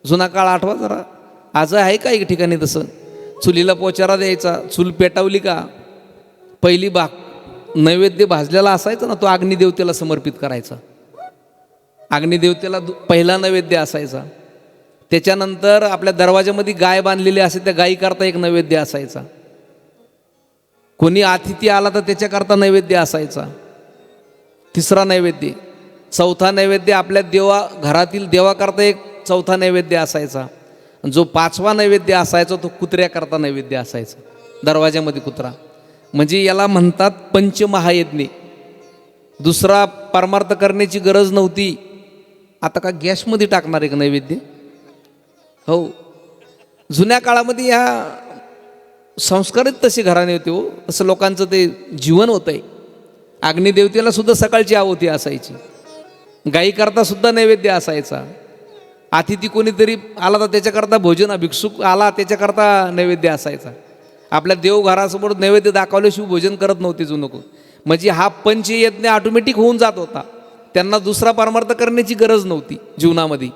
जुना काळ आठवा जरा. आज आहे का एक ठिकाणी तसं? चुलीला पोचारा द्यायचा, चूल पेटावली का पहिली नैवेद्य भाजलेला असायचा ना, तो अग्निदेवतेला समर्पित करायचा. अग्निदेवतेला पहिला नैवेद्य असायचा. त्याच्यानंतर आपल्या दरवाजामध्ये गाय बांधलेली असे त्या गायीकरता एक नैवेद्य असायचा. कोणी अतिथी आला तर त्याच्याकरता नैवेद्य असायचा, तिसरा नैवेद्य. चौथा नैवेद्य आपल्या घरातील देवाकरता एक चौथा नैवेद्य असायचा. जो पाचवा नैवेद्य असायचा तो कुत्र्याकरता नैवेद्य असायचा, दरवाजामध्ये कुत्रा. म्हणजे याला म्हणतात पंचमहायज्ञ. दुसरा परमार्थ करण्याची गरज नव्हती. आता का गॅसमध्ये टाकणार एक नैवेद्य? हो, जुन्या काळामध्ये ह्या संस्कारित तसे घराणे होते. हो, तसं लोकांचं ते जीवन होतं आहे. अग्निदेवतेला सुद्धा सकाळची आहुती असायची, गायीकरता सुद्धा नैवेद्य असायचा. अतिथी कोणीतरी आला तर त्याच्याकरता भोजन, भिक्षुक आला त्याच्याकरता नैवेद्य असायचा. आपल्या देवघरासमोर नैवेद्य दाखवल्याशिवाय भोजन करत नव्हते जुनं कोण. म्हणजे हा पंचयज्ञ ऑटोमॅटिक होऊन जात होता. त्यांना दुसरा परमार्थ करण्याची गरज नव्हती जीवनामध्ये.